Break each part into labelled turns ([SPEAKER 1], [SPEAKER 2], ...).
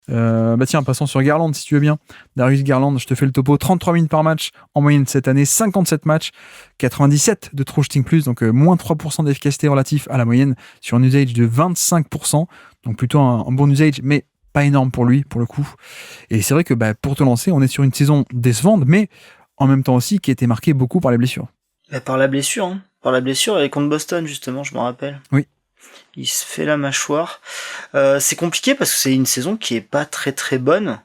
[SPEAKER 1] Tiens, passons sur Garland si tu veux bien. Darius Garland, je te fais le topo, 33 minutes par match en moyenne cette année, 57 matchs, 97 de true shooting plus, donc moins 3% d'efficacité relatif à la moyenne sur un usage de 25%, donc plutôt un bon usage, mais pas énorme pour lui, pour le coup. Et c'est vrai que pour te lancer, on est sur une saison décevante, mais en même temps aussi qui a été marquée beaucoup par les blessures.
[SPEAKER 2] Par la blessure, hein. Par la blessure, et contre Boston, justement, je me rappelle.
[SPEAKER 1] Oui.
[SPEAKER 2] Il se fait la mâchoire. C'est compliqué parce que c'est une saison qui est pas très très bonne.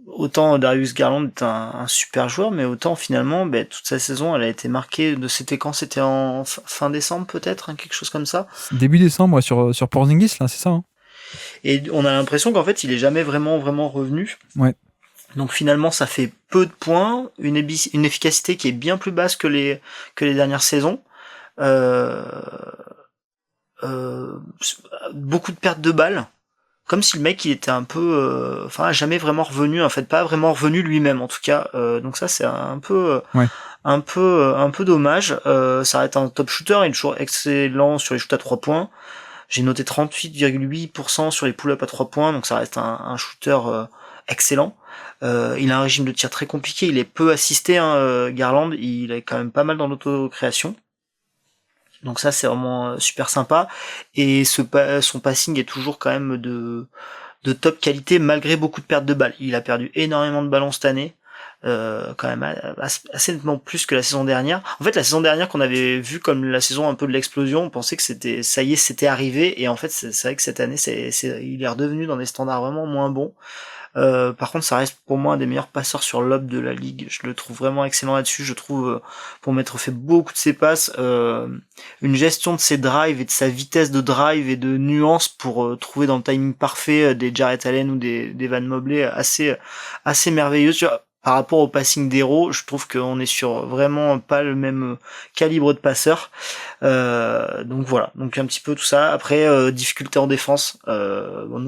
[SPEAKER 2] Autant Darius Garland est un super joueur, mais autant finalement, toute sa saison, elle a été marquée de c'était quand? C'était en fin décembre peut-être, hein, quelque chose comme ça.
[SPEAKER 1] Début décembre, ouais, sur Porzingis, là, c'est ça, hein.
[SPEAKER 2] Et on a l'impression qu'en fait, il est jamais vraiment revenu.
[SPEAKER 1] Ouais.
[SPEAKER 2] Donc finalement, ça fait peu de points, une efficacité qui est bien plus basse que les dernières saisons. Beaucoup de pertes de balles, comme si le mec il était un peu jamais vraiment revenu, en fait pas vraiment revenu lui-même en tout cas, donc ça c'est un peu dommage. Ça reste un top shooter, il est toujours excellent sur les shoots à 3 points. J'ai noté 38,8% sur les pull-ups à 3 points, donc ça reste un shooter excellent. Il a un régime de tir très compliqué, il est peu assisté, hein, Garland, il est quand même pas mal dans l'autocréation. Donc ça c'est vraiment super sympa, et son passing est toujours quand même de top qualité malgré beaucoup de pertes de balles. Il a perdu énormément de ballons cette année, quand même assez nettement plus que la saison dernière. En fait la saison dernière qu'on avait vu comme la saison un peu de l'explosion, on pensait que c'était arrivé, et en fait c'est vrai que cette année il est redevenu dans des standards vraiment moins bons. Par contre, ça reste pour moi un des meilleurs passeurs sur lob de la ligue. Je le trouve vraiment excellent là-dessus. Je trouve, pour m'être fait beaucoup de ses passes, une gestion de ses drives et de sa vitesse de drive et de nuance pour trouver dans le timing parfait des Jarrett Allen ou des Van Mobley assez merveilleux. Tu vois, par rapport au passing d'Hero, je trouve qu'on est sur vraiment pas le même calibre de passeur. Donc voilà, donc un petit peu tout ça. Après, difficulté en défense. Nous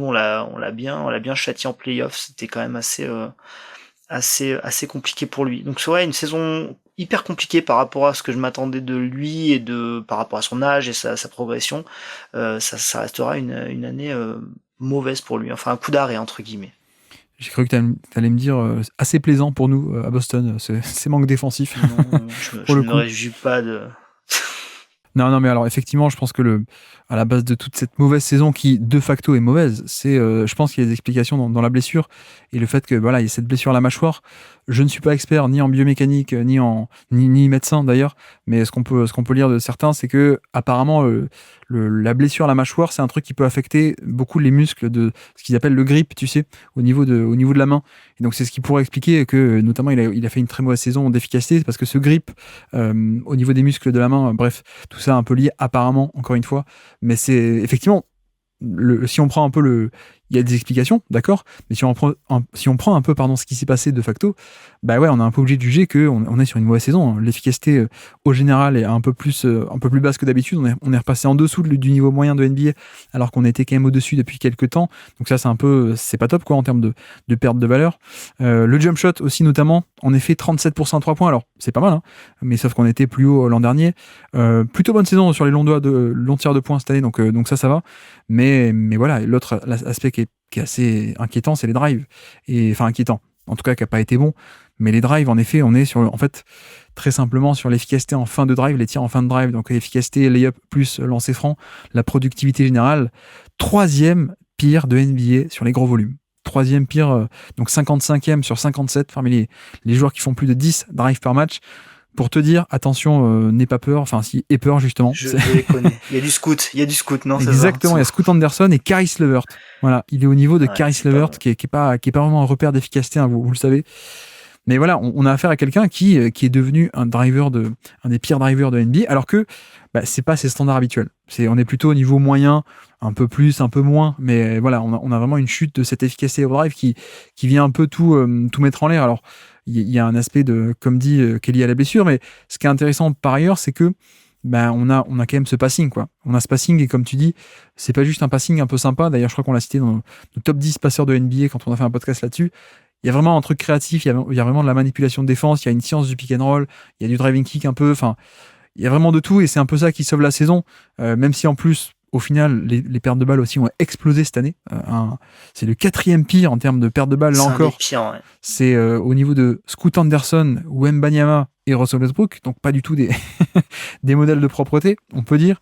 [SPEAKER 2] on l'a bien châtié en playoff. C'était quand même assez compliqué pour lui. Donc c'est une saison hyper compliquée par rapport à ce que je m'attendais de lui et par rapport à son âge et sa progression. Ça restera une année mauvaise pour lui. Enfin un coup d'arrêt entre guillemets.
[SPEAKER 1] J'ai cru que tu allais me dire assez plaisant pour nous à Boston, ces manques défensifs.
[SPEAKER 2] Non, je ne me réjouis pas de...
[SPEAKER 1] Non, mais alors effectivement, je pense que à la base de toute cette mauvaise saison qui de facto est mauvaise, c'est, je pense qu'il y a des explications dans la blessure et le fait que il y a cette blessure à la mâchoire. Je ne suis pas expert ni en biomécanique ni médecin d'ailleurs, mais ce qu'on peut lire de certains, c'est que apparemment la blessure à la mâchoire, c'est un truc qui peut affecter beaucoup les muscles de ce qu'ils appellent le grip, tu sais, au niveau de la main. Et donc c'est ce qui pourrait expliquer que notamment il a fait une très mauvaise saison d'efficacité, parce que ce grip au niveau des muscles de la main, bref, tout ça un peu lié apparemment, encore une fois, mais c'est effectivement si on prend un peu il y a des explications, d'accord, mais si on prend un peu ce qui s'est passé de facto, on est un peu obligé de juger qu'on est sur une mauvaise saison. L'efficacité au général est un peu plus basse que d'habitude. On est repassé en dessous du niveau moyen de NBA, alors qu'on était quand même au-dessus depuis quelques temps. Donc ça c'est pas top en termes de perte de valeur. Le jump shot aussi notamment, en effet 37% à 3 points, alors c'est pas mal, hein, mais sauf qu'on était plus haut l'an dernier. Plutôt bonne saison sur les longs tiers de points cette année, donc ça va. Mais voilà, l'autre aspect qui est assez inquiétant, c'est les drives. Enfin inquiétant, en tout cas qui n'a pas été bon. Mais les drives, en effet, on est très simplement sur l'efficacité en fin de drive, les tirs en fin de drive, donc l'efficacité layup plus lancer franc, la productivité générale, 3e pire de NBA sur les gros volumes. 3e pire, donc 55e sur 57 parmi les joueurs qui font plus de 10 drives par match. Pour te dire, attention, n'aie pas peur, enfin si, aie peur justement.
[SPEAKER 2] Je les connais. Il y a du scout, non?
[SPEAKER 1] Exactement, il y a Scoot Anderson et Caris LeVert. Voilà, il est au niveau de Caris LeVert, qui est pas vraiment un repère d'efficacité, hein, vous le savez. Mais voilà, on a affaire à quelqu'un qui est devenu un des pires drivers de NBA, alors que c'est pas ses standards habituels. On est plutôt au niveau moyen, un peu plus, un peu moins, mais voilà, on a vraiment une chute de cette efficacité au drive qui vient un peu tout mettre en l'air. Alors, il y a un aspect comme dit Kelly à la blessure, mais ce qui est intéressant par ailleurs, c'est que on a quand même ce passing, quoi. On a ce passing, et comme tu dis, c'est pas juste un passing un peu sympa. D'ailleurs, je crois qu'on l'a cité dans le top 10 passeurs de NBA quand on a fait un podcast là-dessus. Il y a vraiment un truc créatif, il y a vraiment de la manipulation de défense, il y a une science du pick and roll, il y a du driving kick un peu, enfin, il y a vraiment de tout, et c'est un peu ça qui sauve la saison, même si en plus, au final, les pertes de balles aussi ont explosé cette année. C'est le 4e pire en termes de pertes de balles, là
[SPEAKER 2] C'est un des
[SPEAKER 1] encore.
[SPEAKER 2] pires, ouais.
[SPEAKER 1] C'est au niveau de Scoot Anderson, Wembanyama et Russell Westbrook, donc pas du tout des, des modèles de propreté, on peut dire.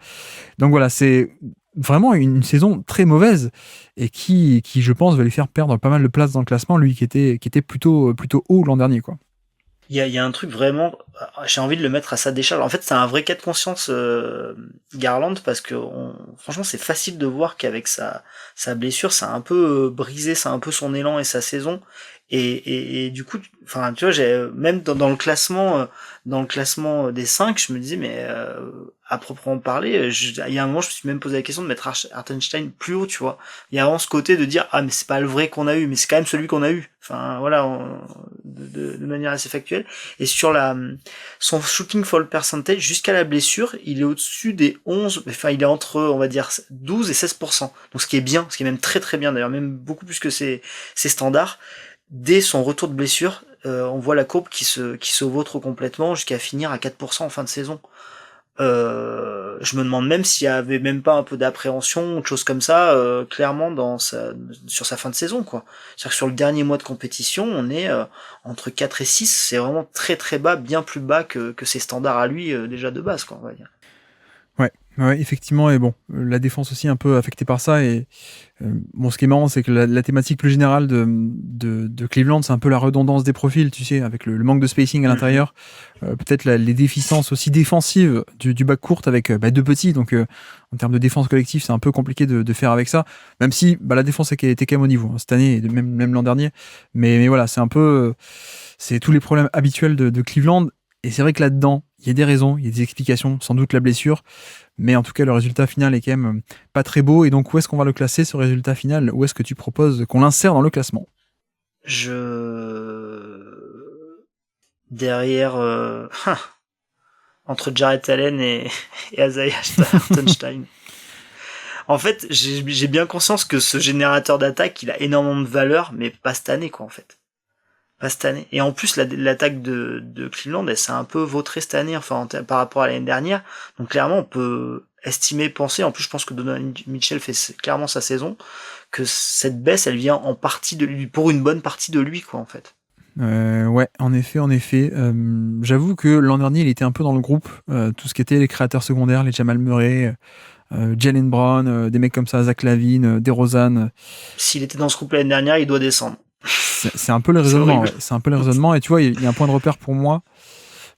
[SPEAKER 1] Donc voilà, c'est vraiment une saison très mauvaise et qui, je pense, va lui faire perdre pas mal de place dans le classement, lui qui était plutôt haut l'an dernier, quoi.
[SPEAKER 2] Il y a un truc vraiment, j'ai envie de le mettre à sa décharge. En fait, c'est un vrai cas de conscience, Garland, parce que franchement, c'est facile de voir qu'avec sa blessure, ça a un peu brisé, ça a un peu son élan et sa saison. Et du coup, enfin, tu vois, j'ai même dans le classement des 5, je me disais, mais à proprement parler, il y a un moment, je me suis même posé la question de mettre Hartenstein plus haut, tu vois. Il y a vraiment ce côté de dire, ah, mais c'est pas le vrai qu'on a eu, mais c'est quand même celui qu'on a eu. Enfin, voilà, de manière assez factuelle. Et sur son shooting fall percentage, jusqu'à la blessure, il est au-dessus des 11, enfin, il est entre, on va dire, 12 et 16%. Donc, ce qui est bien, ce qui est même très très bien, d'ailleurs, même beaucoup plus que ses standards. Dès son retour de blessure, on voit la courbe qui se vautre complètement jusqu'à finir à 4% en fin de saison. Je me demande même s'il y avait même pas un peu d'appréhension ou de choses comme ça, clairement sur sa fin de saison, quoi. C'est-à-dire que sur le dernier mois de compétition, on est entre 4 et 6, c'est vraiment très très bas, bien plus bas que ses standards à lui, déjà de base, quoi, on va dire.
[SPEAKER 1] Ouais, effectivement, et bon, la défense aussi un peu affectée par ça, et bon, ce qui est marrant, c'est que la thématique plus générale de Cleveland, c'est un peu la redondance des profils, tu sais, avec le manque de spacing à l'intérieur, peut-être les déficiences aussi défensives du backcourt avec deux petits, donc en termes de défense collective, c'est un peu compliqué de faire avec ça, même si la défense était quand même au niveau, hein, cette année, et même l'an dernier, mais voilà, c'est un peu, c'est tous les problèmes habituels de Cleveland, et c'est vrai que là-dedans, il y a des raisons, il y a des explications, sans doute la blessure, mais en tout cas, le résultat final est quand même pas très beau. Et donc, où est-ce qu'on va le classer, ce résultat final? Où est-ce que tu proposes qu'on l'insère dans le classement?
[SPEAKER 2] Derrière, entre Jarrett Allen et Isaiah Hartenstein. En fait, j'ai bien conscience que ce générateur d'attaque, il a énormément de valeur, mais pas cette année, quoi, en fait. Pas cette année. Et en plus, l'attaque de Cleveland, elle s'est un peu vautrée cette année, enfin, par rapport à l'année dernière. Donc, clairement, on peut penser, en plus, je pense que Donovan Mitchell fait clairement sa saison, que cette baisse, elle vient en partie de lui, pour une bonne partie de lui, quoi, en fait.
[SPEAKER 1] Ouais, en effet. J'avoue que l'an dernier, il était un peu dans le groupe. Tout ce qui était les créateurs secondaires, les Jamal Murray, Jalen Brown, des mecs comme ça, Zach LaVine, DeRozan.
[SPEAKER 2] S'il était dans ce groupe l'année dernière, il doit descendre.
[SPEAKER 1] C'est un peu le raisonnement. Ouais. C'est un peu le raisonnement. Et tu vois, il y a un point de repère pour moi.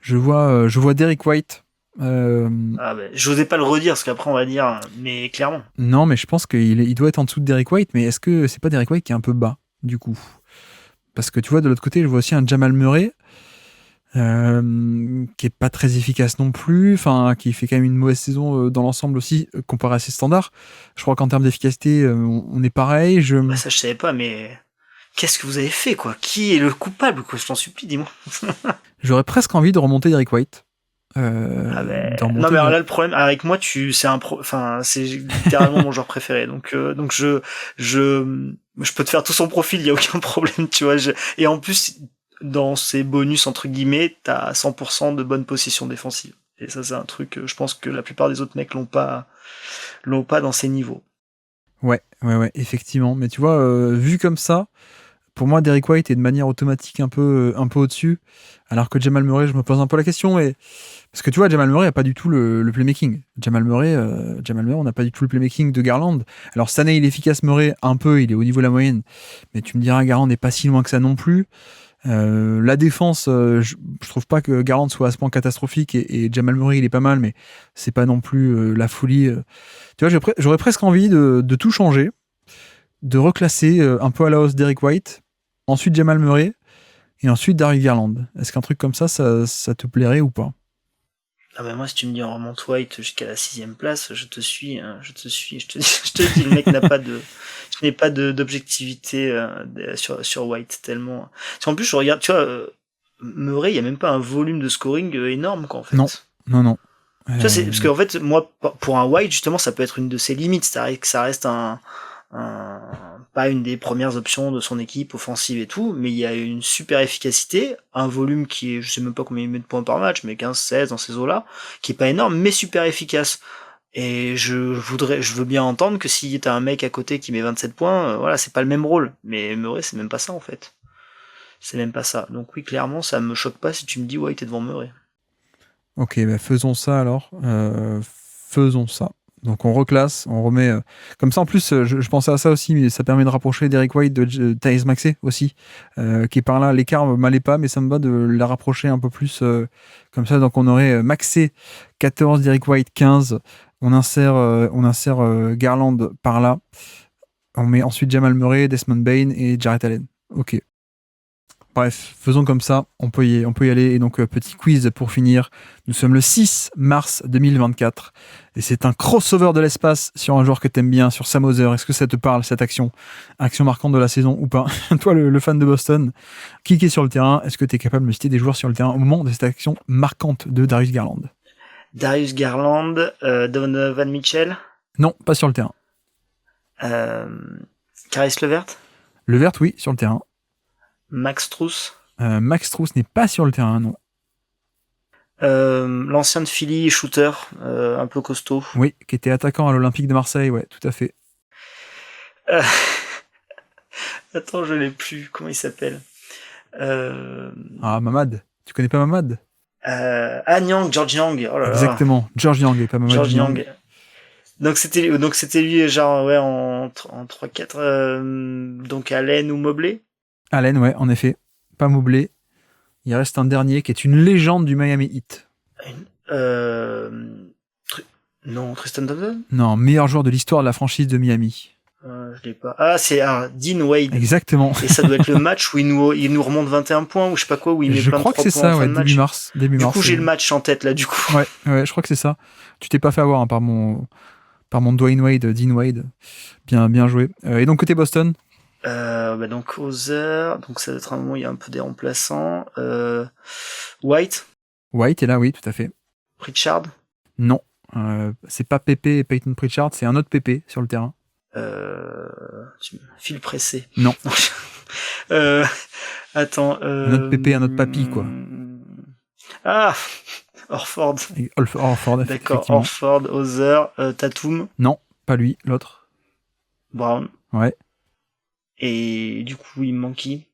[SPEAKER 1] Je vois Derrick White.
[SPEAKER 2] J'osais pas le redire parce qu'après on va dire, mais clairement.
[SPEAKER 1] Non, mais je pense qu'il doit être en dessous de Derrick White. Mais est-ce que c'est pas Derrick White qui est un peu bas, du coup? Parce que tu vois, de l'autre côté, je vois aussi un Jamal Murray qui est pas très efficace non plus, enfin qui fait quand même une mauvaise saison dans l'ensemble aussi comparé à ses standards. Je crois qu'en termes d'efficacité, on est pareil.
[SPEAKER 2] Ça je savais pas, mais qu'est-ce que vous avez fait, quoi? Qui est le coupable, quoi? Je t'en supplie, dis-moi.
[SPEAKER 1] J'aurais presque envie de remonter Derrick White.
[SPEAKER 2] Non mais alors là le problème avec moi, c'est littéralement mon joueur préféré, donc je peux te faire tout son profil, il y a aucun problème, tu vois. Et en plus dans ses bonus entre guillemets, t'as 100% de bonne possession défensive. Et ça c'est un truc, je pense que la plupart des autres mecs l'ont pas dans ces niveaux.
[SPEAKER 1] Ouais, effectivement. Mais tu vois, vu comme ça, pour moi, Derrick White est de manière automatique un peu au-dessus, alors que Jamal Murray, je me pose un peu la question, mais parce que tu vois, Jamal Murray n'a pas du tout le playmaking. Jamal Murray, on n'a pas du tout le playmaking de Garland. Alors cette année, il est efficace, Murray, un peu, il est au niveau de la moyenne, mais tu me diras, Garland n'est pas si loin que ça non plus. La défense, je trouve pas que Garland soit à ce point catastrophique, et Jamal Murray, il est pas mal, mais c'est pas non plus la folie. Tu vois, j'aurais presque envie de tout changer, de reclasser un peu à la hausse Derrick White, ensuite Jamal Murray, et ensuite Darius Garland. Est-ce qu'un truc comme ça te plairait ou pas?
[SPEAKER 2] Ah bah moi, si tu me dis on remonte White jusqu'à la 6e place, je te suis, je te dis, le mec je n'ai pas d'objectivité sur White tellement. En plus, je regarde, tu vois, Murray, il y a même pas un volume de scoring énorme, quoi, en fait.
[SPEAKER 1] Non.
[SPEAKER 2] Tu vois, parce qu'en fait, moi, pour un White, justement, ça peut être une de ses limites, c'est-à-dire que ça reste pas une des premières options de son équipe offensive et tout, mais il y a une super efficacité, un volume je sais même pas combien il met de points par match, mais 15-16 dans ces eaux-là, qui est pas énorme, mais super efficace. Et je veux bien entendre que si t'as un mec à côté qui met 27 points, voilà, c'est pas le même rôle. Mais Murray, c'est même pas ça en fait. C'est même pas ça. Donc oui, clairement, ça me choque pas si tu me dis ouais, t'es devant Murray.
[SPEAKER 1] Ok, bah faisons ça alors. Faisons ça. Donc on reclasse, on remet. Comme ça, en plus, je pensais à ça aussi, mais ça permet de rapprocher Derek White de Tyrese Maxey aussi, qui est par là. L'écart m'allait pas, mais ça me va de la rapprocher un peu plus comme ça. Donc on aurait Maxey 14, Derek White 15. On insère Garland par là. On met ensuite Jamal Murray, Desmond Bane et Jarrett Allen. Ok. Bref, faisons comme ça, on peut y aller. Et donc, petit quiz pour finir. Nous sommes le 6 mars 2024 et c'est un crossover de l'espace sur un joueur que t'aimes bien, sur Sam Hauser. Est-ce que ça te parle, cette action marquante de la saison ou pas? Toi, le fan de Boston, qui est sur le terrain? Est-ce que tu es capable de me citer des joueurs sur le terrain au moment de cette action marquante de Darius Garland?
[SPEAKER 2] Darius Garland, Donovan Mitchell,
[SPEAKER 1] Non, pas sur le terrain.
[SPEAKER 2] Caris LeVert,
[SPEAKER 1] Levert, oui, sur le terrain.
[SPEAKER 2] Max Strus,
[SPEAKER 1] Max Strus n'est pas sur le terrain, non.
[SPEAKER 2] l'ancien de Philly, shooter, un peu costaud.
[SPEAKER 1] Oui, qui était attaquant à l'Olympique de Marseille, ouais, tout à fait.
[SPEAKER 2] Euh, Attends, je l'ai plus. Comment il s'appelle
[SPEAKER 1] Ah, Mamad. Tu connais pas Mamad?
[SPEAKER 2] Nyang, George Nyang. Oh là là.
[SPEAKER 1] Exactement, George Young et pas Mamad
[SPEAKER 2] George
[SPEAKER 1] Young.
[SPEAKER 2] Nyang. Donc c'était lui genre ouais en 3-4 donc Allen ou Mobley.
[SPEAKER 1] Allen, ouais, en effet. Pas Mobley. Il reste un dernier qui est une légende du Miami Heat.
[SPEAKER 2] Non, Tristan Thompson.
[SPEAKER 1] Non, meilleur joueur de l'histoire de la franchise de Miami.
[SPEAKER 2] Je l'ai pas. Ah, c'est Dean Wade.
[SPEAKER 1] Exactement.
[SPEAKER 2] Et ça doit être le match où il nous remonte 21 points ou je sais pas quoi, où il met
[SPEAKER 1] Je
[SPEAKER 2] plein de
[SPEAKER 1] crois que
[SPEAKER 2] 3
[SPEAKER 1] c'est
[SPEAKER 2] points
[SPEAKER 1] ça,
[SPEAKER 2] en fin
[SPEAKER 1] ouais,
[SPEAKER 2] de
[SPEAKER 1] début
[SPEAKER 2] match.
[SPEAKER 1] mars.
[SPEAKER 2] Du coup, j'ai le match en tête là, du coup.
[SPEAKER 1] Ouais, je crois que c'est ça. Tu t'es pas fait avoir hein, par mon Dwayne Wade, Dean Wade. Bien joué. Et donc, côté Boston?
[SPEAKER 2] Donc Hauser, donc ça doit être un moment où il y a un peu des remplaçants. White,
[SPEAKER 1] White est là, oui, tout à fait.
[SPEAKER 2] Pritchard,
[SPEAKER 1] Non. C'est pas Pepe et Peyton Pritchard, c'est un autre Pepe sur le terrain.
[SPEAKER 2] Fil pressé.
[SPEAKER 1] Non.
[SPEAKER 2] Attends.
[SPEAKER 1] Un autre Pepe, un autre papy, quoi.
[SPEAKER 2] Ah, Orford.
[SPEAKER 1] Orford,
[SPEAKER 2] D'accord, Orford, Hauser, Tatum.
[SPEAKER 1] Non, pas lui, l'autre.
[SPEAKER 2] Brown.
[SPEAKER 1] Ouais.
[SPEAKER 2] Et du coup, il me manque qui?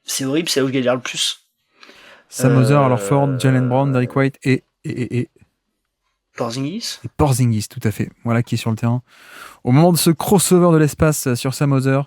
[SPEAKER 2] C'est horrible, c'est là où je galère le plus.
[SPEAKER 1] Sam Hauser, Orford, Jalen Brown, Derek White et
[SPEAKER 2] Porzingis.
[SPEAKER 1] Et Porzingis, tout à fait. Voilà qui est sur le terrain. Au moment de ce crossover de l'espace sur Sam Hauser